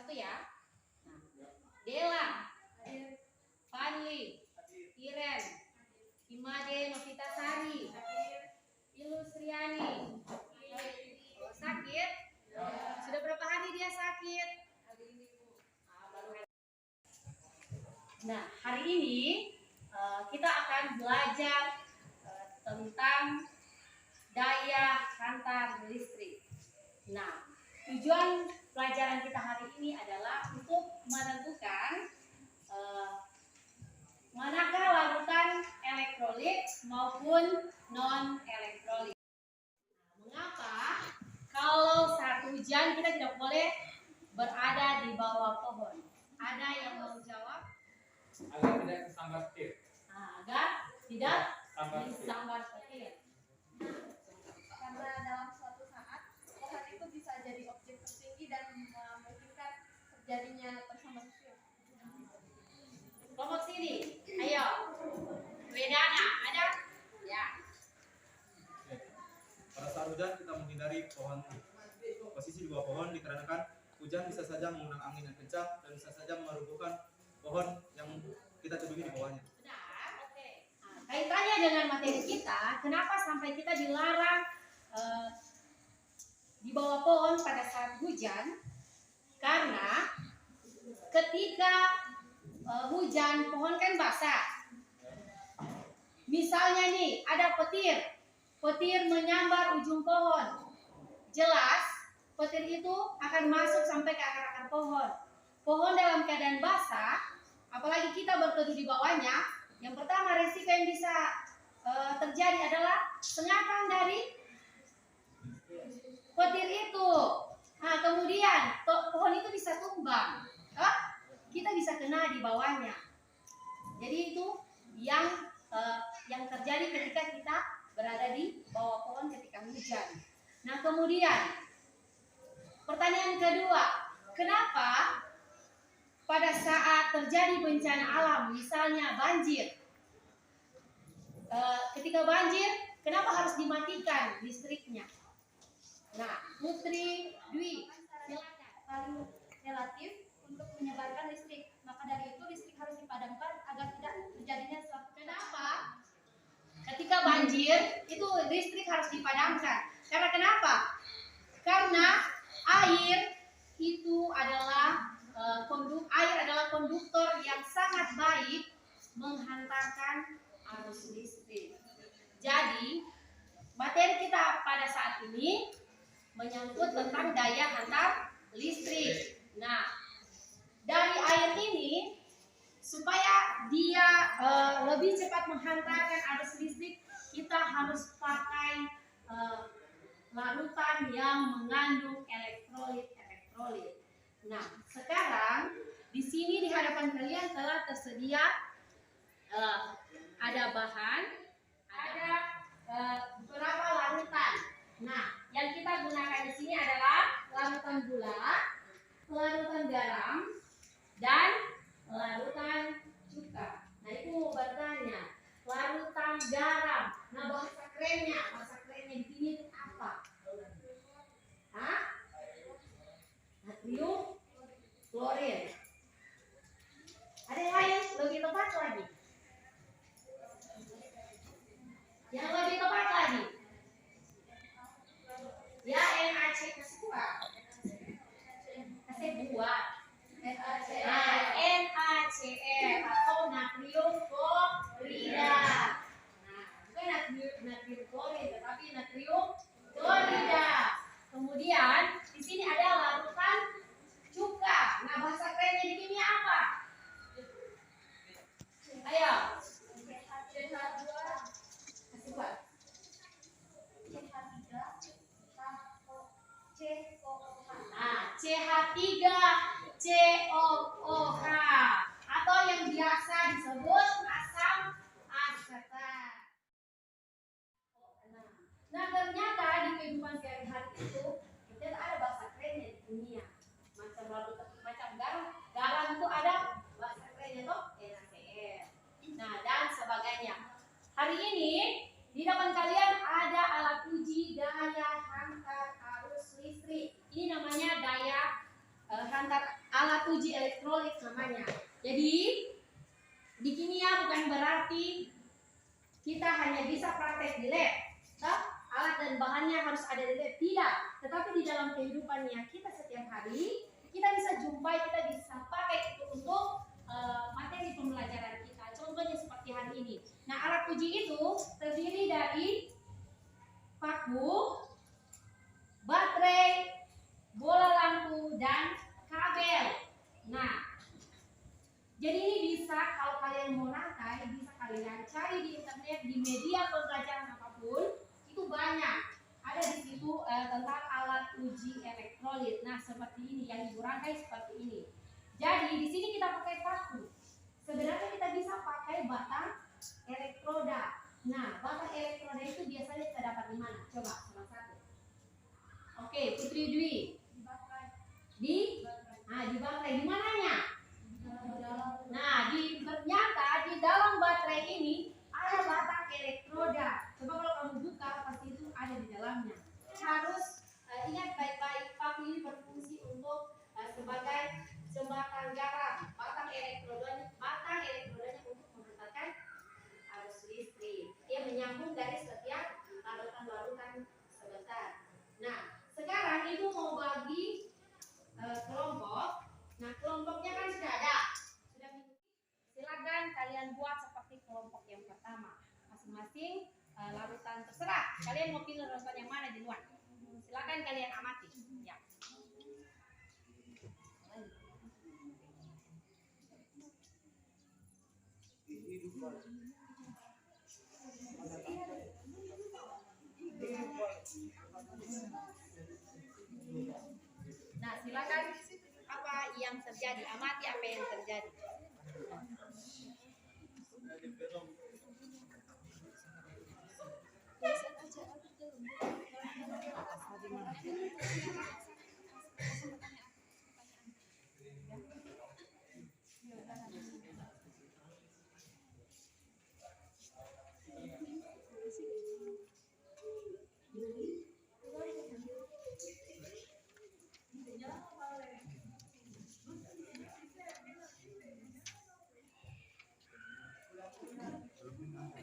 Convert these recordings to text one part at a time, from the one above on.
Satu ya. Nah, Dela, Fadli, Iren, Imade Novitasari, Ilusriani. Sakit? Sudah berapa hari dia sakit? Nah, hari ini kita akan belajar tentang daya hantar listrik. Nah, tujuan pelajaran kita hari ini adalah untuk menentukan manakah larutan elektrolit maupun non elektrolit. Mengapa kalau saat hujan kita tidak boleh berada di bawah pohon? Ada yang mau jawab? Agar tidak tersambar petir. Agar tidak disambar petir. Karena dalam suatu saat pohon itu bisa jadi objek tertinggi dan memungkinkan terjadinya tersambar petir. Kelompok sini, ayo. Wedana, ada? Ya. Pada saat hujan kita menghindari pohon. Posisi di bawah pohon dikarenakan hujan bisa saja mengundang angin yang kencang dan bisa saja merubuhkan pohon yang kita duduk di bawahnya. Benar, oke. Nah, kaitannya dengan materi kita, kenapa sampai kita dilarang di bawah pohon pada saat hujan? Karena ketika hujan, pohon kan basah. Misalnya nih, ada petir menyambar ujung pohon. Jelas, petir itu akan masuk sampai ke akar-akar pohon. Pohon dalam keadaan basah, apalagi kita berteduh di bawahnya, yang pertama risiko yang bisa terjadi adalah sengatan dari petir itu. Nah, kemudian pohon itu bisa tumbang. Kita bisa kena di bawahnya. Jadi itu yang terjadi ketika kita berada di bawah pohon ketika hujan. Nah, kemudian pertanyaan kedua, kenapa pada saat terjadi bencana alam, misalnya banjir, ketika banjir, kenapa harus dimatikan listriknya? Nah, Putri Dwi, silakan. Paling relatif untuk menyebarkan listrik. Maka dari itu listrik harus dipadamkan agar tidak terjadinya suatu. Kenapa? Ketika banjir itu listrik harus dipadamkan. Karena kenapa? Karena air itu adalah konduktor yang sangat baik menghantarkan arus listrik. Jadi materi kita pada saat ini menyangkut tentang daya hantar listrik. Nah, dari air ini supaya dia lebih cepat menghantarkan arus listrik, kita harus pakai larutan yang mengandung elektrolit. Nah, sekarang di sini di hadapan kalian telah tersedia ada bahan, ada beberapa larutan. Nah, yang kita gunakan di sini adalah larutan gula, larutan garam, dan larutan cuka. Nah, itu mau bertanya, larutan garam. Nah, bahasa kerennya di sini apa? Hah? Natrium klorid. Ada yang lain lebih tepat lagi? Yang lebih tepat lagi? Ya, NaC kasih buat. Nah, NaCl atau natrium klorida. Nah, bukan natrium klorid, tetapi natrium klorida. Kemudian di sini ada larutan cuka. Nah, bahasa kerennya di sini apa? Ayo. Kasih buat. CH3COOH atau yang biasa disebut asam asetat. Nah, ternyata di kehidupan sehari-hari itu kita ada bahasa kerennya di dunia. Macam garam itu ada bahasa kerennya toh, NaCl. Nah, dan sebagainya. Hari ini di depan kalian ada alat uji daya hantar arus listrik. Ini namanya daya hantar alat uji elektrolit namanya. Jadi di kimia bukan berarti kita hanya bisa praktek di lab. Alat dan bahannya harus ada di lab, tidak. Tetapi di dalam kehidupannya kita setiap hari kita bisa jumpai, kita bisa pakai itu untuk materi pembelajaran kita. Contohnya seperti hari ini. Nah, alat uji itu terdiri dari paku, baterai, bola lampu, dan kabel. Nah, jadi ini bisa kalau kalian mau rangkai, bisa kalian cari di internet, di media pembelajaran apapun, itu banyak. Ada di situ tentang alat uji elektrolit. Nah, seperti ini yang ibu rangkai seperti ini. Jadi di sini kita pakai paku. Sebenarnya kita bisa pakai batang elektroda. Nah, batang elektroda itu biasanya kita dapat di mana? Coba salah satu. Oke, Putri Dwi. Di baterai. Di mananya? Nah, ternyata di dalam baterai ini ada batang elektroda. Coba kalau kamu buka, pasti itu ada di dalamnya. Harus ingat baik-baik, paku ini berfungsi untuk sebagai jembatan garam. Batang elektrodanya untuk menghantarkan arus listrik. Dia menyambung dari setiap larutan-larutan sebentar. Nah, sekarang ibu mau bagi kelompok. Nah, kelompoknya kan sudah ada. Silakan kalian buat seperti kelompok yang pertama. Masing-masing larutan terserah. Kalian mau pilih larutan yang mana di luar? Silakan kalian amati. Ya. Nah, silakan apa yang terjadi, amati apa yang terjadi.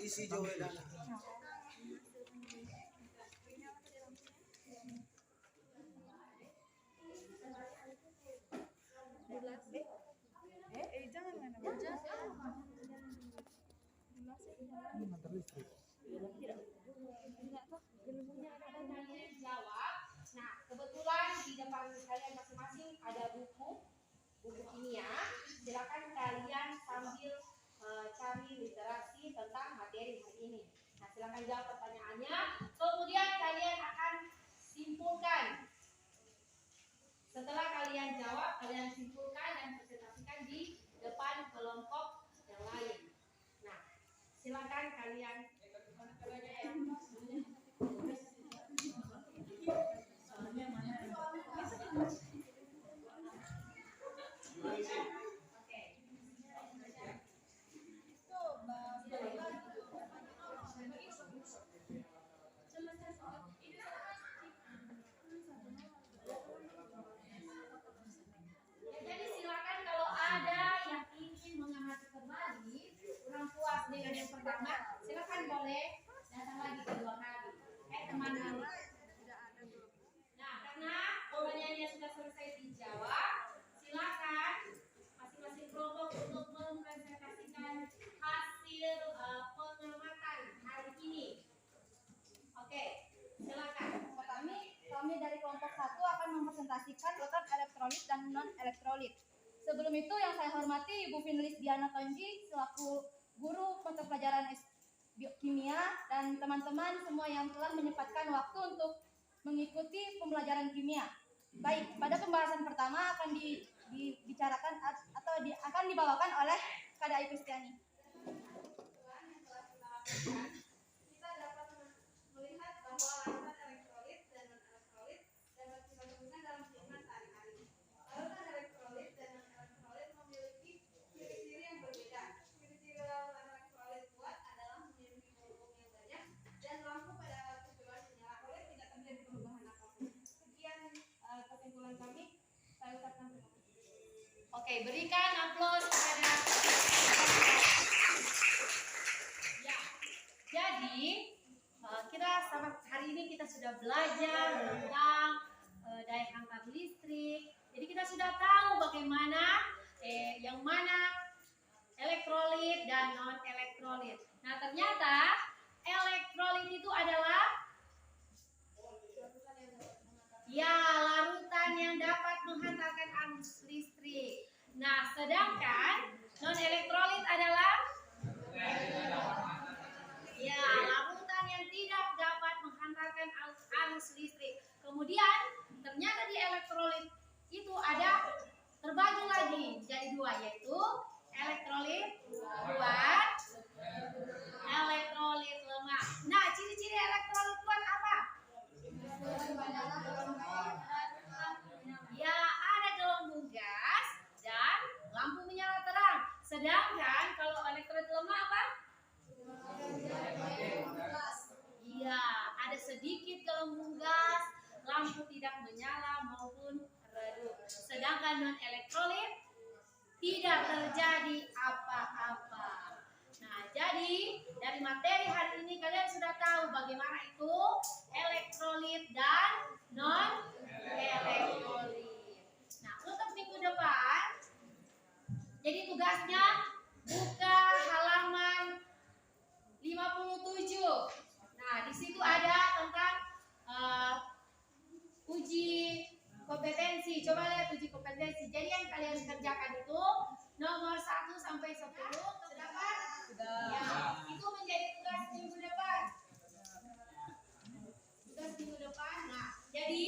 Isi Jowedan. Nah, kebetulan di depan kalian masing-masing ada buku kimia. Silakan kalian sambil cari literasi tentang materi hari ini. Nah, silakan jawab pertanyaannya. Kemudian kalian akan simpulkan. Setelah kalian jawab, kalian simpulkan dan presentasikan di depan kelompok yang lain. Nah, silakan kalian. Jadi silakan kalau ada yang ingin mengamati kembali, kurang puas dengan yang pertama, silakan boleh datang lagi kedua kali. Teman-teman. Nah, karena pertanyaannya sudah selesai dijawab, silakan masing-masing kelompok untuk mempresentasikan hasil pengamatan hari ini. Oke, silakan. Kami dari kelompok 1 akan mempresentasikan larutan elektrolit dan non elektrolit. Sebelum itu yang saya hormati Ibu Finlis Diana Tonji selaku guru mata pelajaran kimia dan teman-teman semua yang telah menyempatkan waktu untuk mengikuti pembelajaran kimia. Baik, pada pembahasan pertama akan dibicarakan atau akan dibawakan oleh Kak Dai Kristiani. Kita dapat melihat bahwa larutan elektrolit dan non-elektrolit dapat kita temukan dalam kehidupan sehari-hari. Larutan elektrolit dan non-elektrolit memiliki ciri-ciri yang berbeda. Ciri-ciri larutan elektrolit kuat adalah memiliki volume yang banyak dan lampu pada waktu bebas menyala oleh tidak terjadi perubahan apapun. Sekian kesimpulan kami. Saya ucapkan terima kasih. Oke, berikan aplaus kepada ya. Jadi kita hari ini kita sudah belajar tentang daya hantar listrik. Jadi kita sudah tahu bagaimana yang mana elektrolit dan non elektrolit. Nah, ternyata elektrolit itu adalah ya larutan yang dapat menghantarkan arus listrik. Nah, sedangkan non elektrolit adalah ya larutan yang tidak dapat menghantarkan arus listrik. Kemudian ternyata di elektrolit itu ada terbagi lagi jadi dua, yaitu elektrolit kuat, elektrolit lemah. Nah, ciri-ciri elektrolit kuat apa? Ya, ada gelembung gas dan lampu menyala terang. Sedangkan kalau elektrolit lemah apa? Iya, ada sedikit gelembung gas, lampu tidak menyala maupun redup. Sedangkan non elektrolit tidak terjadi apa-apa. Nah, jadi dari materi hari ini kalian sudah tahu bagaimana itu elektrolit dan non elektrolit. Nah, untuk minggu depan, jadi tugasnya buka halaman 57. Nah, di situ ada tentang uji kompetensi. Coba lihat uji kompetensi. Jadi yang kalian kerjakan itu nomor 1 sampai 10. Sudah Pak? Sudah. Ya, itu menjadi tugas minggu depan. Tugas minggu depan. Nah, jadi